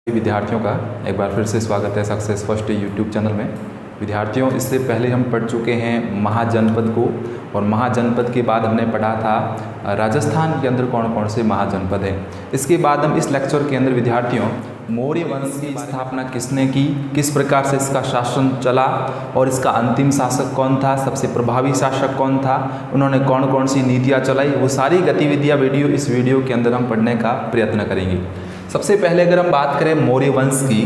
विद्यार्थियों का एक बार फिर से स्वागत है सक्सेस फर्स्ट यूट्यूब चैनल में। विद्यार्थियों, इससे पहले हम पढ़ चुके हैं महाजनपद को, और महाजनपद के बाद हमने पढ़ा था राजस्थान के अंदर कौन कौन से महाजनपद हैं। इसके बाद हम इस लेक्चर के अंदर विद्यार्थियों मौर्य वंश की स्थापना किसने की, किस प्रकार से इसका शासन चला और इसका अंतिम शासक कौन था, सबसे प्रभावी शासक कौन था, उन्होंने कौन कौन सी नीतियाँ चलाई, वो सारी गतिविधियाँ इस वीडियो के अंदर हम पढ़ने का प्रयत्न करेंगे। सबसे पहले अगर हम बात करें मौर्य वंश की,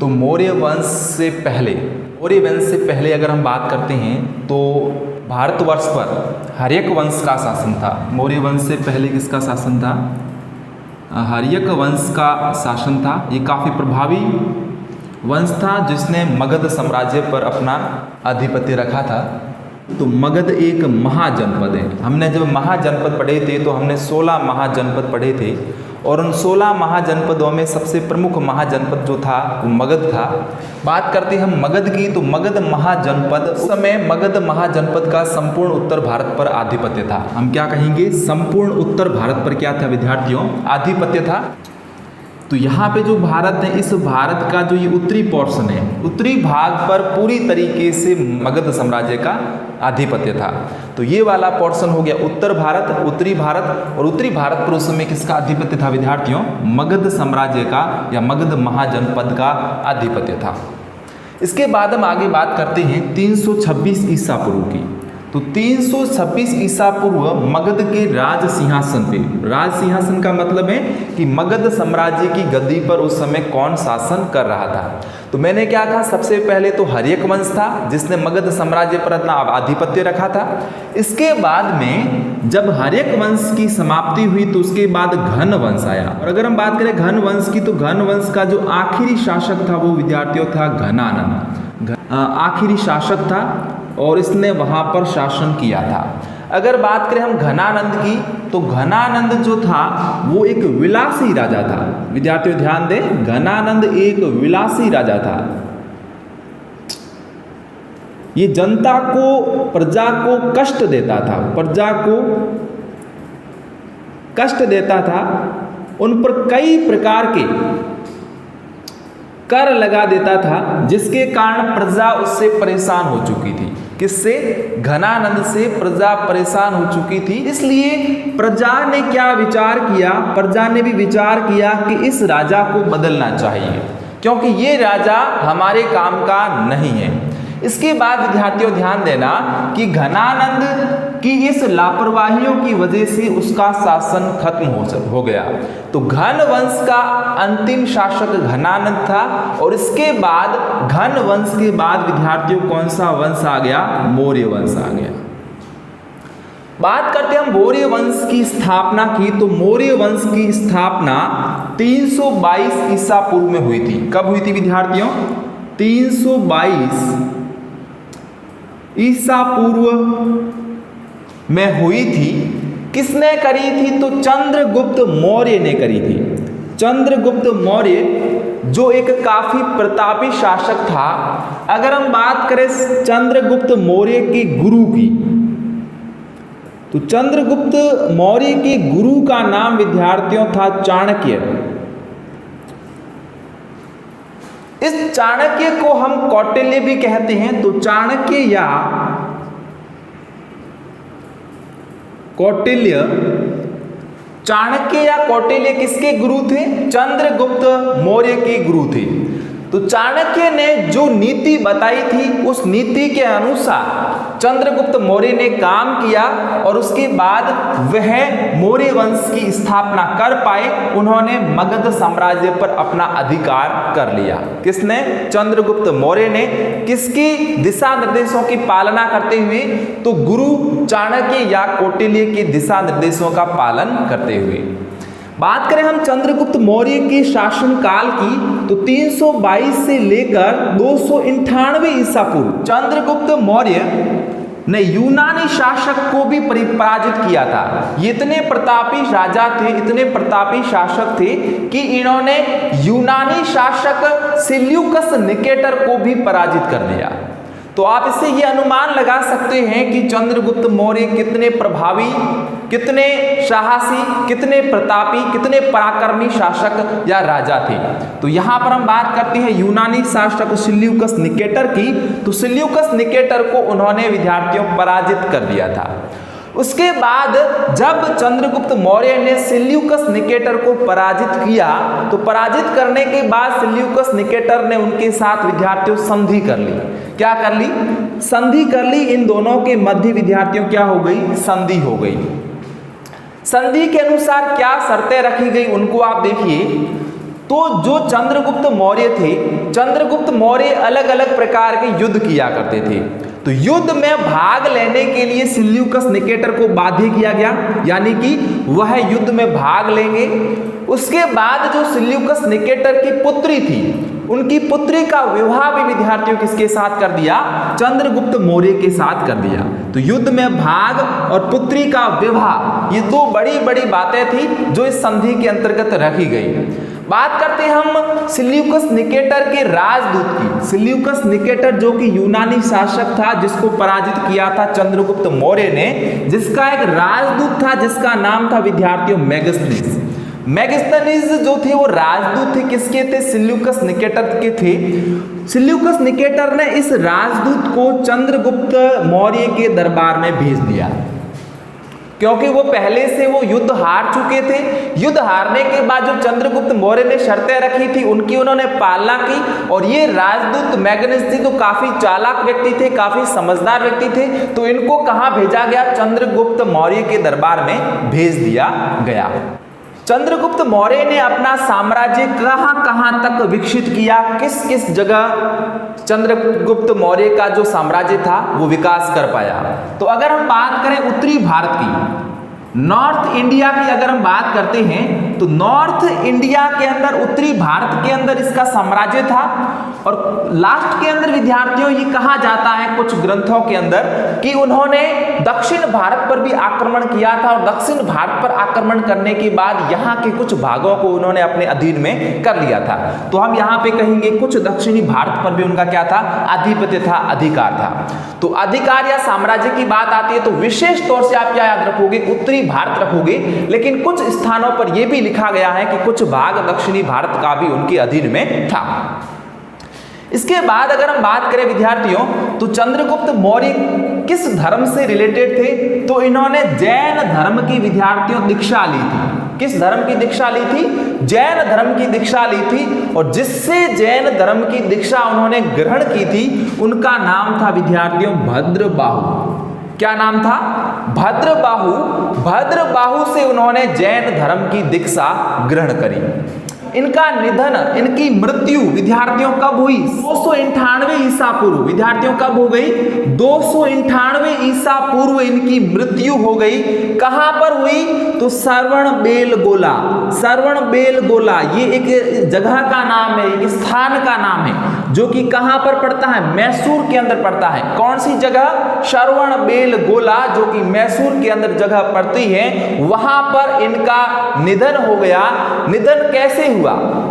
तो मौर्य वंश से पहले अगर हम बात करते हैं तो भारतवर्ष पर हर्यक वंश का शासन था। मौर्य वंश से पहले किसका शासन था? हर्यक वंश का शासन था। ये काफ़ी प्रभावी वंश था जिसने मगध साम्राज्य पर अपना आधिपत्य रखा था। तो मगध एक महाजनपद है। हमने जब महाजनपद पढ़े थे तो हमने 16 महाजनपद पढ़े थे, और उन 16 महाजनपदों में सबसे प्रमुख महाजनपद जो था वो मगध था। बात करते हैं हम मगध की, तो मगध महाजनपद, उस समय मगध महाजनपद का संपूर्ण उत्तर भारत पर आधिपत्य था। हम क्या कहेंगे? संपूर्ण उत्तर भारत पर क्या था विद्यार्थियों? आधिपत्य था। तो यहाँ पे जो भारत है, इस भारत का जो ये उत्तरी पोर्शन है, उत्तरी भाग पर पूरी तरीके से मगध साम्राज्य का आधिपत्य था। तो ये वाला पोर्शन हो गया उत्तर भारत, उत्तरी भारत, और उत्तरी भारत पर उस समय किसका आधिपत्य था विद्यार्थियों? मगध साम्राज्य का या मगध महाजनपद का आधिपत्य था। इसके बाद हम आगे बात करते हैं 326 ईसा पूर्व की। तो 326 ईसा पूर्व मगध के राज सिंहासन पे, राज सिंहासन का मतलब है कि मगध साम्राज्य की गद्दी पर उस समय कौन शासन कर रहा था। तो मैंने क्या कहा? सबसे पहले तो हर्यक वंश था जिसने मगध साम्राज्य पर अपना आधिपत्य रखा था। इसके बाद में जब हर्यक वंश की समाप्ति हुई तो उसके बाद घन वंश आया। और अगर हम बात करें घन वंश की, तो घन वंश का जो आखिरी शासक था वो विद्यार्थियों था घनानंद। आखिरी शासक था और इसने वहाँ पर शासन किया था। अगर बात करें हम घनानंद की, तो घनानंद जो था वो एक विलासी राजा था। विद्यार्थियों ध्यान दें, घनानंद एक विलासी राजा था। ये जनता को, प्रजा को कष्ट देता था, प्रजा को कष्ट देता था, उन पर कई प्रकार के कर लगा देता था, जिसके कारण प्रजा उससे परेशान हो चुकी थी। किससे? घनानंद से प्रजा परेशान हो चुकी थी। इसलिए प्रजा ने क्या विचार किया? प्रजा ने भी विचार किया कि इस राजा को बदलना चाहिए, क्योंकि ये राजा हमारे काम का नहीं है। इसके बाद विद्यार्थियों ध्यान देना कि घनानंद की इस लापरवाहियों की वजह से उसका शासन खत्म हो गया। तो घन वंश का अंतिम शासक घनानंद था, और इसके बाद घन वंश के बाद विद्यार्थियों कौन सा वंश आ गया? मौर्य वंश आ गया। बात करते हम मौर्य वंश की स्थापना की, तो मौर्य वंश की स्थापना 322 ईसा पूर्व में हुई थी। कब हुई थी विद्यार्थियों? 322 ईसा पूर्व में हुई थी। किसने करी थी? तो चंद्रगुप्त मौर्य ने करी थी। चंद्रगुप्त मौर्य जो एक काफी प्रतापी शासक था। अगर हम बात करें चंद्रगुप्त मौर्य के गुरु की, तो चंद्रगुप्त मौर्य के गुरु का नाम विद्यार्थियों था चाणक्य। इस चाणक्य को हम कौटिल्य भी कहते हैं। तो चाणक्य या कौटिल्य, चाणक्य या कौटिल्य किसके गुरु थे? चंद्रगुप्त मौर्य के गुरु थे। तो चाणक्य ने जो नीति बताई थी उस नीति के अनुसार चंद्रगुप्त मौर्य ने काम किया, और उसके बाद वह मौर्य वंश की स्थापना कर पाए। उन्होंने मगध साम्राज्य पर अपना अधिकार कर लिया। किसने? चंद्रगुप्त मौर्य ने। किसकी दिशा निर्देशों की पालना करते हुए? तो गुरु चाणक्य या कौटिल्य के दिशा निर्देशों का पालन करते हुए। बात करें हम चंद्रगुप्त मौर्य के शासनकाल की, तो 322 से लेकर 298 ईसा पूर्व चंद्रगुप्त मौर्य ने यूनानी शासक को भी पराजित किया था। ये इतने प्रतापी राजा थे, इतने प्रतापी शासक थे कि इन्होंने यूनानी शासक सेल्यूकस निकेटर को भी पराजित कर दिया। तो आप इससे ये अनुमान लगा सकते हैं कि चंद्रगुप्त मौर्य कितने प्रभावी कितने साहसी, कितने प्रतापी, कितने पराक्रमी शासक या राजा थे। तो यहाँ पर हम बात करते हैं यूनानी शासक सिल्यूकस निकेटर की। तो सिल्यूकस निकेटर को उन्होंने विद्यार्थियों पराजित कर दिया था। उसके बाद जब चंद्रगुप्त मौर्य ने सिल्यूकस निकेटर को पराजित किया, तो पराजित करने के बाद सिल्यूकस निकेटर ने उनके साथ विद्यार्थियों संधि कर ली। क्या कर ली? संधि कर ली। इन दोनों के मध्य विद्यार्थियों क्या हो गई? संधि हो गई। संधि के अनुसार क्या शर्तें रखी गई उनको आप देखिए। तो जो चंद्रगुप्त मौर्य थे, चंद्रगुप्त मौर्य अलग अलग प्रकार के युद्ध किया करते थे। तो युद्ध में भाग लेने के लिए सिल्यूकस निकेटर को बाध्य किया गया, यानी कि वह युद्ध में भाग लेंगे। उसके बाद जो सिल्यूकस निकेटर की पुत्री थी, उनकी पुत्री का विवाह भी विद्यार्थियों किसके साथ कर दिया? चंद्रगुप्त मौर्य के साथ कर दिया। तो युद्ध में भाग और पुत्री का विवाह, ये दो बड़ी बड़ी बातें थी जो इस संधि के अंतर्गत रखी गई। बात करते हैं हम सिल्यूकस निकेटर के राजदूत की। सिल्यूकस निकेटर जो कि यूनानी शासक था, जिसको पराजित किया था चंद्रगुप्त मौर्य ने, जिसका एक राजदूत था जिसका नाम था विद्यार्थियों मेगस्थनीज। मेगस्थनीज जो थे वो राजदूत थे, किसके थे? सिल्यूकस निकेटर के थे। सिल्यूकस निकेटर ने इस राजदूत को चंद्रगुप्त मौर्य के दरबार में भेज दिया, क्योंकि वो पहले से वो युद्ध हार चुके थे। युद्ध हारने के बाद जो चंद्रगुप्त मौर्य ने शर्तें रखी थी उनकी उन्होंने पालना की। और ये राजदूत मेगस्थनीज तो काफी चालाक व्यक्ति थे, काफी समझदार व्यक्ति थे। तो इनको कहाँ भेजा गया? चंद्रगुप्त मौर्य के दरबार में भेज दिया गया। चंद्रगुप्त मौर्य ने अपना साम्राज्य कहाँ कहाँ तक विकसित किया, किस किस जगह चंद्रगुप्त मौर्य का जो साम्राज्य था वो विकास कर पाया। तो अगर हम बात करें उत्तरी भारत की, नॉर्थ इंडिया की अगर हम बात करते हैं, तो नॉर्थ इंडिया के अंदर, उत्तरी भारत के अंदर इसका साम्राज्य था। और लास्ट के अंदर विद्यार्थियों ये कहा जाता है कुछ ग्रंथों के अंदर कि उन्होंने दक्षिण भारत पर भी आक्रमण किया था, और दक्षिण भारत पर आक्रमण करने के बाद यहाँ के कुछ भागों को उन्होंने अपने अधीन में कर लिया था। तो हम यहाँ पे कहेंगे कुछ दक्षिणी भारत पर भी उनका क्या था? आधिपत्य था, अधिकार था। तो अधिकार या साम्राज्य की बात आती है तो विशेष तौर से आप क्या याद रखोगे? उत्तरी भारत रखोगे। लेकिन कुछ स्थानों पर यह भी लिखा गया है कि कुछ भाग दक्षिणी भारत का भी उनके अधीन में था। इसके बाद अगर हम बात करें विद्यार्थियों, तो चंद्रगुप्त मौर्य किस धर्म से रिलेटेड थे? तो इन्होंने जैन धर्म की विद्यार्थियों दीक्षा ली थी। किस धर्म की दीक्षा ली थी? जैन धर्म की दीक्षा ली थी। और जिससे जैन धर्म की दीक्षा उन्होंने ग्रहण की थी उनका नाम था विद्यार्थियों भद्रबाहु। क्या नाम था? भद्रबाहु। भद्रबाहु से उन्होंने जैन धर्म की दीक्षा ग्रहण करी। इनका निधन, इनकी मृत्यु विद्यार्थियों कब हुई? 298 ईसा पूर्व। विद्यार्थियों कब हो गई? 298 ईसा पूर्व इनकी मृत्यु हो गई। कहां पर हुई? तो श्रवणबेलगोला। श्रवणबेलगोला ये एक जगह का नाम है, एक स्थान का नाम है, जो कि कहां पर पड़ता है? मैसूर के अंदर पड़ता है। कौन सी जगह? श्रवणबेलगोला, जो कि मैसूर के अंदर जगह पड़ती है। वहां पर इनका निधन हो गया। निधन कैसे हुआ?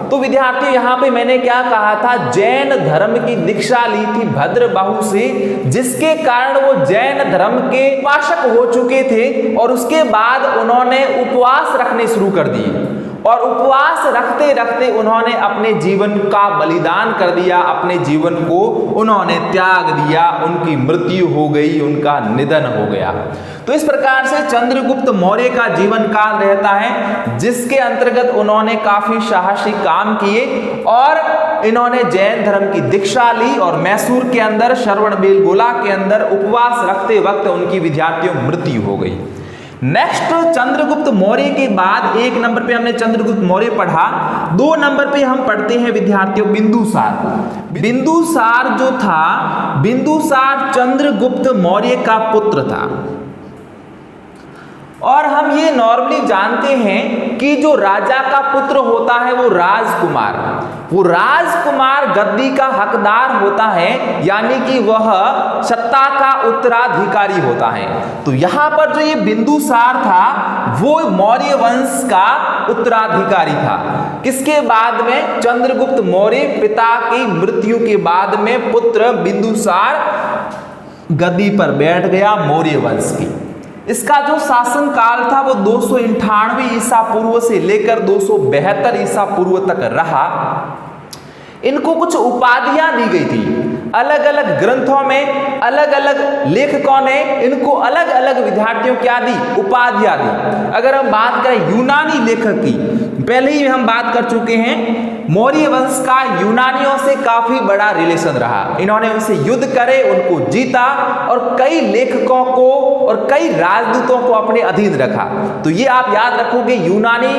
तो विद्यार्थियों यहां पे मैंने क्या कहा था? जैन धर्म की दीक्षा ली थी भद्रबाहु से, जिसके कारण वो जैन धर्म के उपासक हो चुके थे। और उसके बाद उन्होंने उपवास रखने शुरू कर दिए। और उपवास रखते रखते उन्होंने अपने जीवन का बलिदान कर दिया, अपने जीवन को उन्होंने त्याग दिया। उनकी मृत्यु हो गई, उनका निधन हो गया। तो इस प्रकार से चंद्रगुप्त मौर्य का जीवन काल रहता है, जिसके अंतर्गत उन्होंने काफी साहसी काम किए और इन्होंने जैन धर्म की दीक्षा ली। और मैसूर के अंदर श्रवणबेलगोला के अंदर उपवास रखते वक्त उनकी विद्यार्थियों मृत्यु हो गई। नेक्स्ट चंद्रगुप्त मौर्य के बाद 1 नंबर पे हमने चंद्रगुप्त मौर्य पढ़ा। 2 नंबर पे हम पढ़ते हैं विद्यार्थियों बिंदुसार। बिंदुसार जो था, बिंदुसार चंद्रगुप्त मौर्य का पुत्र था। और हम ये नॉर्मली जानते हैं कि जो राजा का पुत्र होता है वो राजकुमार गद्दी का हकदार होता है, यानी कि वह सत्ता का उत्तराधिकारी होता है। तो यहां पर जो ये बिंदुसार था वो मौर्य वंश का उत्तराधिकारी था। किसके बाद में? चंद्रगुप्त मौर्य पिता की मृत्यु के बाद में पुत्र बिंदुसार गद्दी पर बैठ गया मौर्य वंश की। इसका जो शासन काल था वो 298 ईसा पूर्व से लेकर 272 ईसा पूर्व तक रहा। इनको कुछ उपाधियां दी गई थी, अलग अलग ग्रंथों में अलग अलग लेखकों ने इनको अलग अलग विद्यार्थियों क्या दी, उपाधियां दी। अगर हम बात करें यूनानी लेखक की, पहले ही हम बात कर चुके हैं, मौर्य वंश का यूनानियों से काफी बड़ा रिलेशन रहा। इन्होंने उनसे युद्ध करे, उनको जीता और कई लेखकों को और कई राजदूतों को अपने अधीन रखा। तो ये आप याद रखोगे, यूनानी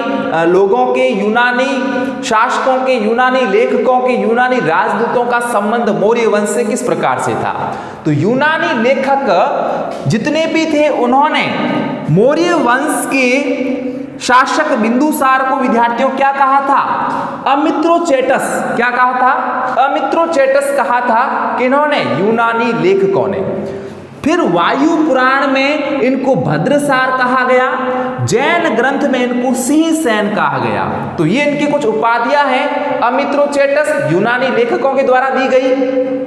लोगों के, यूनानी शासकों के, यूनानी लेखकों के, यूनानी राजदूतों का संबंध मौर्य वंश से किस प्रकार से था। तो यूनानी लेखक जितने भी थे उन्होंने मौर्य वंश के शासक बिंदुसार को विद्यार्थियों क्या कहा था, अमित्रोचेटस। क्या कहा था, अमित्रोचेटस कहा था कि इन्होंने यूनानी लेखकों ने। फिर वायु पुराण में इनको भद्रसार कहा गया, जैन ग्रंथ में इनको सिंहसेन कहा गया। तो ये इनकी कुछ उपाधियां हैं। अमित्रोचेटस यूनानी लेखकों के द्वारा दी गई,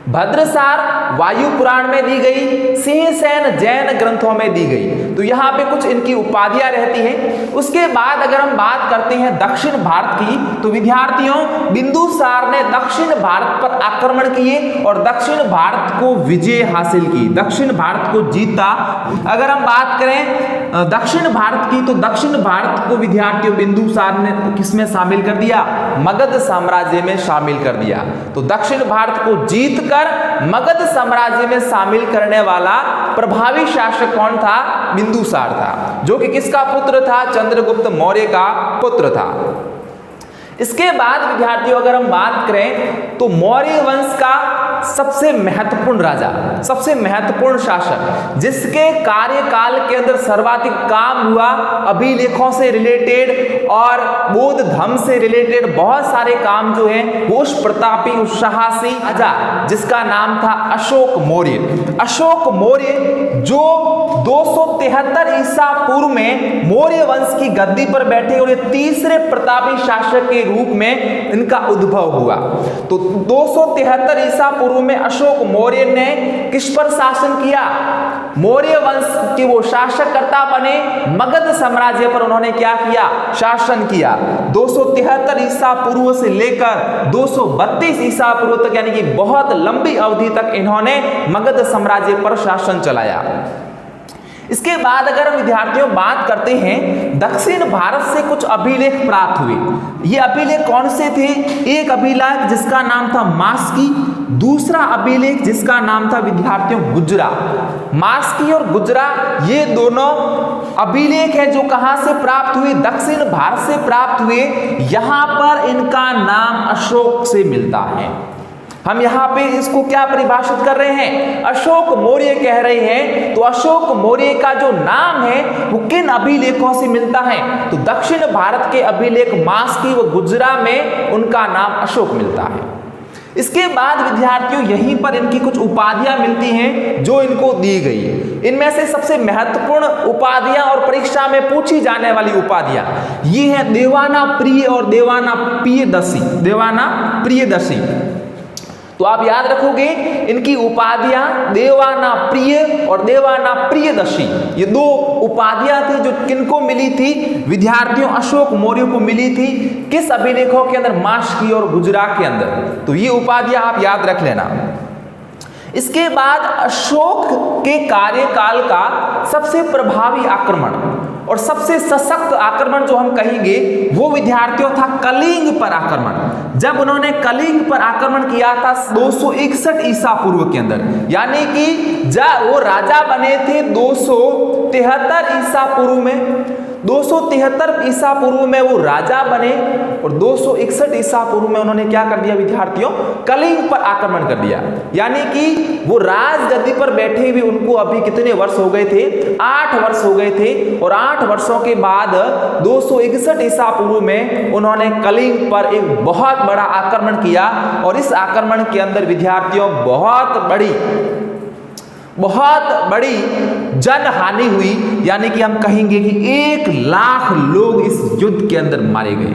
भद्रसार वायु पुराण में दी गई, सिंहसेन जैन ग्रंथों में दी गई। तो यहाँ पे कुछ इनकी उपाधियां रहती हैं। उसके बाद अगर हम बात करते हैं दक्षिण भारत की, तो विद्यार्थियों बिंदुसार ने दक्षिण भारत पर आक्रमण किए और दक्षिण भारत को विजय हासिल की, दक्षिण भारत को जीता। अगर हम बात करें दक्षिण भारत की, तो दक्षिण भारत को विद्यार्थियों बिंदुसार ने किसमें शामिल कर दिया, मगध साम्राज्य में शामिल कर दिया। तो दक्षिण भारत को जीत कर मगध साम्राज्य में शामिल करने वाला प्रभावी शासक कौन था, बिंदुसार था, जो कि किसका पुत्र था, चंद्रगुप्त मौर्य का पुत्र था। इसके बाद विद्यार्थियों अगर हम बात करें तो मौर्य वंश का सबसे महत्वपूर्ण राजा, सबसे महत्वपूर्ण शासक, जिसके कार्यकाल के अंदर सर्वाधिक काम हुआ, अभिलेखों से रिलेटेड और बौद्ध धर्म से रिलेटेड बहुत सारे काम जो हैं, वो उस प्रतापी, उस साहसी राजा जिसका नाम था अशोक मौर्य। अशोक मौर्य जो 273 ईसा पूर्व में मौर्य वंश की गद्दी पर बैठे और ये तीसरे प्रतापी शासक के रूप में इनका उद्भव हुआ। तो 273 ईसा पूर्व में अशोक मौर्य ने किस पर शासन किया, मौर्य वंश के वो शासककर्ता बने, मगध साम्राज्य पर उन्होंने क्या किया, शासन किया। 273 ईसा पूर्व से लेकर 232 ईसा पूर्व तक, यानी कि बहुत लंबी अवधि तक इन्होंने मगध साम्राज्य पर शासन चलाया। इसके बाद अगर हम विद्यार्थियों बात करते हैं, दक्षिण भारत से कुछ अभिलेख प्राप्त हुए। ये अभिलेख कौन से थे, एक अभिलेख जिसका नाम था मास्की, दूसरा अभिलेख जिसका नाम था विद्यार्थियों गुजरा। मास्की और गुजरा ये दोनों अभिलेख है जो कहां से प्राप्त हुए, दक्षिण भारत से प्राप्त हुए। यहां पर इनका नाम अशोक से मिलता है। हम यहाँ पे इसको क्या परिभाषित कर रहे हैं, अशोक मौर्य कह रहे हैं। तो अशोक मौर्य का जो नाम है वो किन अभिलेखों से मिलता है, तो दक्षिण भारत के अभिलेख मास्की व गुजरा में उनका नाम अशोक मिलता है। इसके बाद विद्यार्थियों यहीं पर इनकी कुछ उपाधियां मिलती हैं जो इनको दी गई। इनमें से सबसे महत्वपूर्ण उपाधियां और परीक्षा में पूछी जाने वाली उपाधियां ये है देवाना प्रिय और देवाना प्रियदर्शी, देवाना प्रियदर्शी। तो आप याद रखोगे इनकी उपाधियां देवाना प्रिय और देवाना प्रियदर्शी, ये दो उपाधियां थी जो किनको मिली थी, विद्यार्थियों अशोक मौर्य को मिली थी। किस अभिलेखों के अंदर, मास्की और गुजरा के अंदर। तो ये उपाधियां आप याद रख लेना। इसके बाद अशोक के कार्यकाल का सबसे प्रभावी आक्रमण और सबसे सशक्त आक्रमण जो हम कहेंगे वो विद्यार्थियों था कलिंग पर आक्रमण। जब उन्होंने कलिंग पर आक्रमण किया था 261 ईसा पूर्व के अंदर, यानी कि जब वो राजा बने थे 273 ईसा पूर्व में, 273 ईसा पूर्व में वो राजा बने और 261 ईसा पूर्व में उन्होंने क्या कर दिया विद्यार्थियों, कलिंग पर आक्रमण कर दिया। यानी कि वो राजगद्दी पर बैठे हुए उनको अभी कितने वर्ष हो गए थे, 8 वर्ष हो गए थे। और 8 वर्षों के बाद 261 ईसा पूर्व में उन्होंने कलिंग पर एक बहुत बड़ा आक्रमण किया और इस आक्रमण के अंदर विद्यार्थियों बहुत बड़ी जनहानि हुई। यानी कि हम कहेंगे कि 1 लाख लोग इस युद्ध के अंदर मारे गए।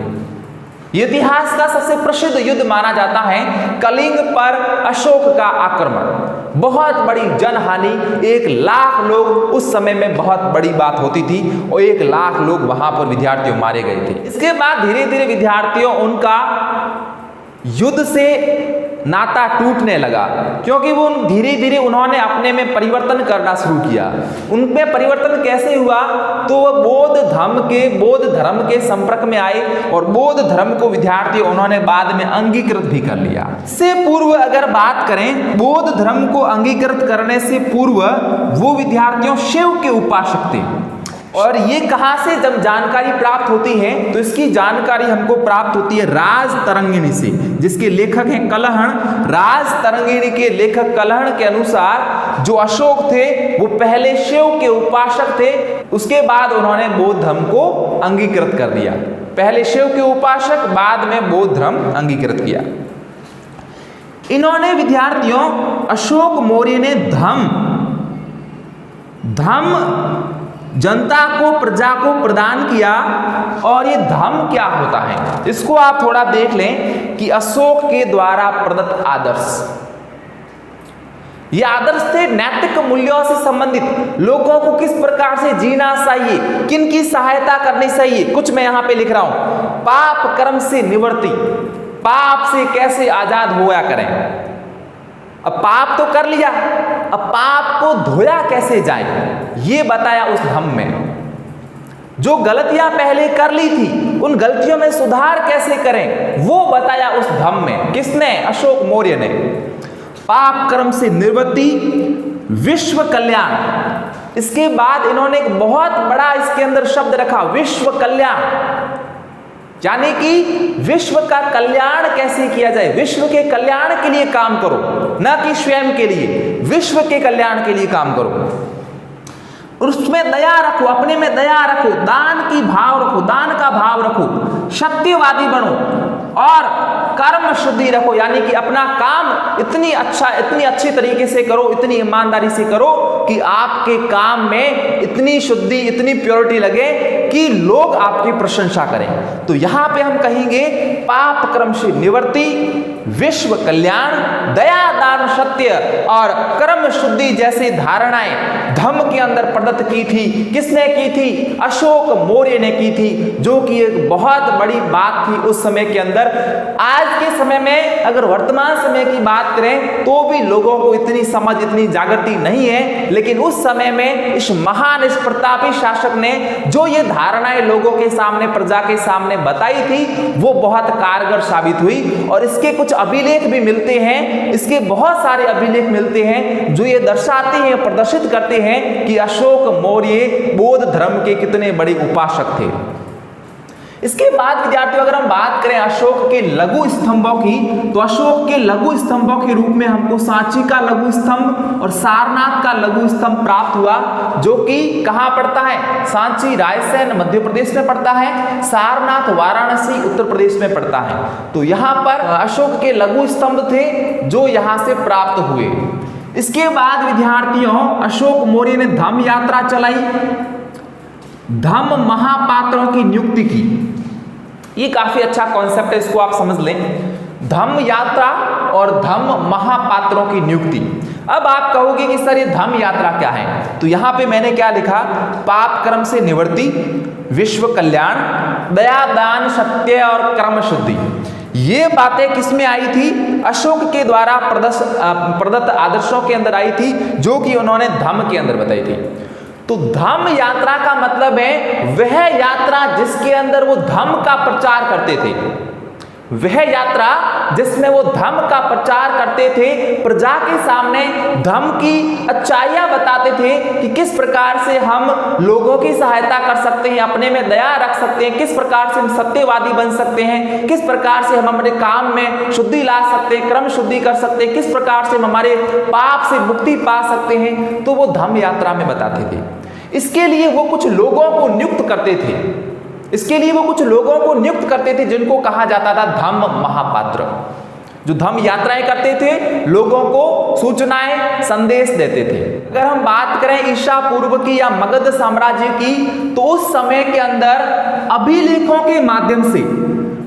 इतिहास का सबसे प्रसिद्ध युद्ध माना जाता है कलिंग पर अशोक का आक्रमण। बहुत बड़ी जनहानि, 1 लाख लोग, उस समय में बहुत बड़ी बात होती थी और 1 लाख लोग वहां पर विद्यार्थी मारे गए थे। इसके बाद धीरे धीरे विद्यार्थियों उनका युद्ध से नाता टूटने लगा, क्योंकि वो धीरे धीरे उन्होंने अपने में परिवर्तन करना शुरू किया। उनमें परिवर्तन कैसे हुआ, तो वो बौद्ध धर्म के संपर्क में आए और बौद्ध धर्म को विद्यार्थी उन्होंने बाद में अंगीकृत भी कर लिया। इससे पूर्व अगर बात करें, बौद्ध धर्म को अंगीकृत करने से पूर्व वो विद्यार्थियों शिव के उपासक थे। और ये कहां से जब जानकारी प्राप्त होती है, तो इसकी जानकारी हमको प्राप्त होती है राजतरंगिणी से, जिसके लेखक हैं कलहण। राजतरंगिणी के लेखक कलहण के अनुसार जो अशोक थे वो पहले शिव के उपासक थे, उसके बाद उन्होंने बौद्ध धर्म को अंगीकृत कर दिया। पहले शिव के उपासक, बाद में बौद्ध धर्म अंगीकृत किया। इन्होंने विद्यार्थियों, अशोक मौर्य ने धम्म जनता को, प्रजा को प्रदान किया। और ये धम्म क्या होता है, इसको आप थोड़ा देख लें कि अशोक के द्वारा प्रदत्त आदर्श, ये आदर्श थे नैतिक मूल्यों से संबंधित। लोगों को किस प्रकार से जीना चाहिए, किन की सहायता करनी चाहिए। कुछ मैं यहां पे लिख रहा हूं, पाप कर्म से निवृत्ति, पाप से कैसे आजाद होया करें। अब पाप तो कर लिया, अब पाप को धोया कैसे जाए, ये बताया उस धम्म में। जो गलतियां पहले कर ली थी, उन गलतियों में सुधार कैसे करें, वो बताया उस धम्म में। किसने? अशोक मौर्य ने। पाप कर्म से निवृत्ति, विश्व कल्याण। इसके बाद इन्होंने एक बहुत बड़ा इसके अंदर शब्द रखा, विश्व कल्याण, यानी कि विश्व का कल्याण कैसे किया जाए। विश्व के कल्याण के लिए काम करो, न कि स्वयं के लिए, विश्व के कल्याण के लिए काम करो। उसमें दया रखो, अपने में दया रखो, दान की भाव रखो, दान का भाव रखो, सत्यवादी बनो और कर्म शुद्धि रखो, यानी कि अपना काम इतनी अच्छी तरीके से करो, इतनी ईमानदारी से करो कि आपके काम में इतनी शुद्धि, इतनी प्योरिटी लगे कि लोग आपकी प्रशंसा करें। तो यहां पे हम कहेंगे पाप कर्म से निवृत्ति, विश्व कल्याण, दया, दान, सत्य और कर्म शुद्धि जैसी धारणाएं धम्म के अंदर प्रदत्त की थी। किसने की थी? अशोक मौर्य ने की थी, जो कि एक बहुत बड़ी बात थी उस समय के अंदर। आज के समय में अगर वर्तमान समय की बात करें तो भी लोगों को इतनी समझ, इतनी जागृति नहीं है, लेकिन उस समय में इस महान, इस प्रतापी शासक ने जो ये धारणाएं लोगों के सामने, प्रजा के सामने बताई थी, वो बहुत कारगर साबित हुई। और इसके कुछ अभिलेख भी मिलते हैं, इसके बहुत सारे अभिलेख मिलते हैं जो ये दर्शाते हैं, प्रदर्शित करते हैं कि अशोक मौर्य बौद्ध धर्म के कितने बड़े उपासक थे। इसके बाद विद्यार्थियों अगर हम बात करें अशोक के लघु स्तंभों की, तो अशोक के लघु स्तंभों के रूप में हमको सांची का लघु स्तंभ और सारनाथ का लघु स्तंभ प्राप्त हुआ, जो कि कहां पड़ता है? सांची रायसेन मध्य प्रदेश में पड़ता है, सारनाथ वाराणसी उत्तर प्रदेश में पड़ता है। तो यहां पर अशोक के लघु स्तंभ थे जो यहां से प्राप्त हुए। इसके बाद विद्यार्थियों अशोक मौर्य ने धम्म यात्रा चलाई, धम्म महापात्रों की नियुक्ति की। ये काफी अच्छा कॉन्सेप्ट है, इसको आप समझ लें, धम्म यात्रा और धम्म महापात्रों की नियुक्ति। अब आप कहोगे कि सर ये धम्म यात्रा क्या है, तो यहां पे मैंने क्या लिखा? पाप कर्म से निवृत्ति, विश्व कल्याण, दया, दान, सत्य और कर्म शुद्धि। ये बातें किसमें आई थी? अशोक के द्वारा प्रदत्त आदर्शों के अंदर आई थी, जो कि उन्होंने धम्म के अंदर बताई थी। तो धम्म यात्रा का मतलब है वह यात्रा जिसके अंदर वो धम्म का प्रचार करते थे, वह यात्रा जिसमें वो धम्म का प्रचार करते थे, प्रजा के सामने धम्म की अच्छाइयां बताते थे कि किस प्रकार से हम लोगों की सहायता कर सकते हैं, अपने में दया रख सकते हैं, किस प्रकार से हम सत्यवादी बन सकते हैं, किस प्रकार से हम अपने काम में शुद्धि ला सकते हैं, क्रम शुद्धि कर सकते हैं, किस प्रकार से हम हमारे पाप से मुक्ति पा सकते हैं, तो वो धम्म यात्रा में बताते थे। इसके लिए वो कुछ लोगों को नियुक्त करते थे, इसके लिए वो कुछ लोगों को नियुक्त करते थे जिनको कहा जाता था धम्म महापात्र, जो धम्म यात्राएं करते थे, लोगों को सूचनाएं, संदेश देते थे। अगर हम बात करें ईसा पूर्व की या मगध साम्राज्य की, तो उस समय के अंदर अभिलेखों के माध्यम से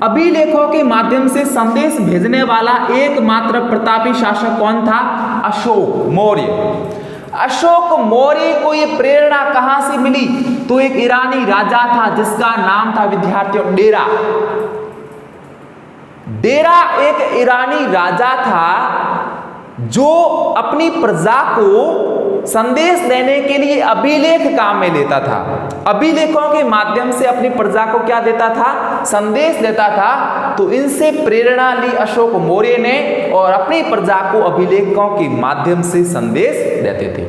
अभिलेखों के माध्यम से संदेश भेजने वाला एकमात्र प्रतापी शासक कौन था? अशोक मौर्य। अशोक मौर्य को ये प्रेरणा कहां से मिली? तो एक ईरानी राजा था जिसका नाम था विद्यार्थियों डेरा। डेरा एक ईरानी राजा था जो अपनी प्रजा को संदेश देने के लिए अभिलेख काम में लेता था। अभिलेखों के माध्यम से अपनी प्रजा को क्या देता था? संदेश देता था। तो इनसे प्रेरणा ली अशोक मौर्य ने और अपनी प्रजा को अभिलेखों के माध्यम से संदेश देते थे।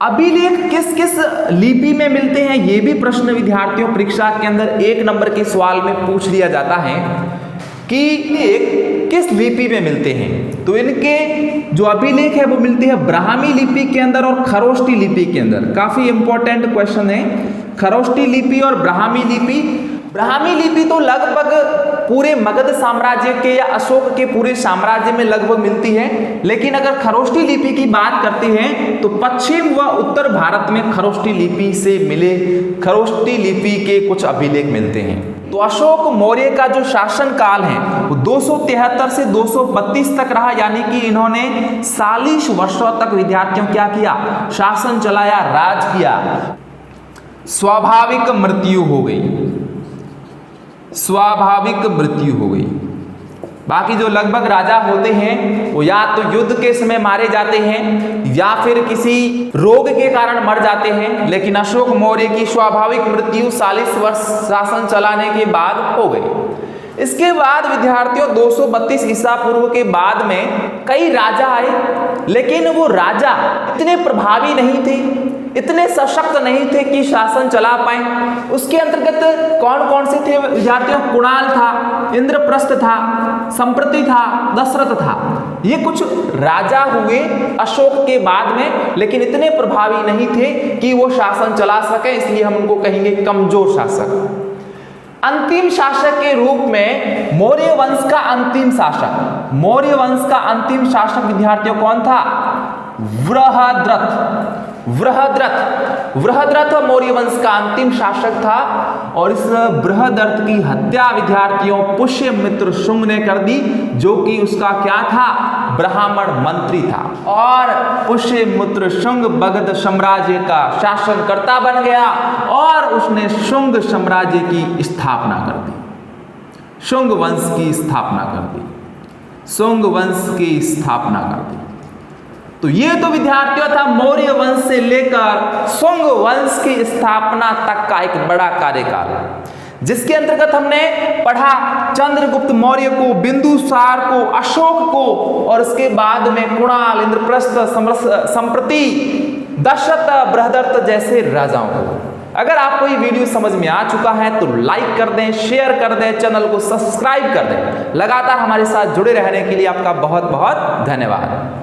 अभिलेख किस किस लिपि में मिलते हैं, ये भी प्रश्न विद्यार्थियों परीक्षा के अंदर 1 नंबर के सवाल में पूछ लिया जाता है कि एक किस लिपि में मिलते हैं। तो इनके जो अभिलेख है वो मिलते हैं ब्राह्मी लिपि के अंदर और खरोष्टी लिपि के अंदर। काफी इंपॉर्टेंट क्वेश्चन है, खरोष्टी लिपि और ब्राह्मी लिपि। ब्राह्मी लिपि तो लगभग पूरे मगध साम्राज्य के या अशोक के पूरे साम्राज्य में लगभग मिलती है, लेकिन अगर खरोष्टी लिपि की बात करते हैं तो पश्चिम व उत्तर भारत में खरोष्टी लिपि से मिले खरोष्टी लिपि के कुछ अभिलेख मिलते हैं। तो अशोक मौर्य का जो शासन काल है वो 273 से 232 तक रहा, यानी कि इन्होंने 40 वर्षों तक विद्यार्थियों क्या किया? शासन चलाया, राज किया। स्वाभाविक मृत्यु हो गई, स्वाभाविक मृत्यु हो गई। बाकी जो लगभग राजा होते हैं वो या तो युद्ध के समय मारे जाते हैं या फिर किसी रोग के कारण मर जाते हैं, लेकिन अशोक मौर्य की स्वाभाविक मृत्यु 40 वर्ष शासन चलाने के बाद हो गई। इसके बाद विद्यार्थियों 232 ईसा पूर्व के बाद में कई राजा आए, लेकिन वो राजा इतने प्रभावी नहीं थे, इतने सशक्त नहीं थे कि शासन चला पाए। उसके अंतर्गत कौन कौन से थे विद्यार्थियों? कुणाल था, इंद्रप्रस्थ था, संप्रति था, दशरथ था। ये कुछ राजा हुए अशोक के बाद में, लेकिन इतने प्रभावी नहीं थे कि वो शासन चला सके, इसलिए हम उनको कहेंगे कमजोर शासक। अंतिम शासक के रूप में मौर्य वंश का अंतिम शासक, मौर्य वंश का अंतिम शासक विद्यार्थियों कौन था? बृहद्रथ। बृहद्रथ मौर्य वंश का अंतिम शासक था और इस बृहद्रथ की हत्या विद्यार्थियों पुष्यमित्र शुंग ने कर दी, जो कि उसका क्या था? ब्राह्मण मंत्री था। और पुष्यमित्र शुंग मगध साम्राज्य का शासनकर्ता बन गया और उसने शुंग साम्राज्य की स्थापना कर दी, शुंग वंश की स्थापना कर दी, शुंग वंश की स्थापना कर दी। तो ये तो विद्यार्थियों था मौर्य वंश से लेकर शुंग वंश की स्थापना तक का एक बड़ा कार्यकाल, जिसके अंतर्गत हमने पढ़ा चंद्रगुप्त मौर्य को, बिंदुसार को, अशोक को और उसके बाद में कुणाल, इंद्रप्रस्थ, संप्रति, दशरथ, बृहद्रथ जैसे राजाओं को। अगर आपको ये वीडियो समझ में आ चुका है तो लाइक कर दें, शेयर कर दें, चैनल को सब्सक्राइब कर दें। लगातार हमारे साथ जुड़े रहने के लिए आपका बहुत बहुत धन्यवाद।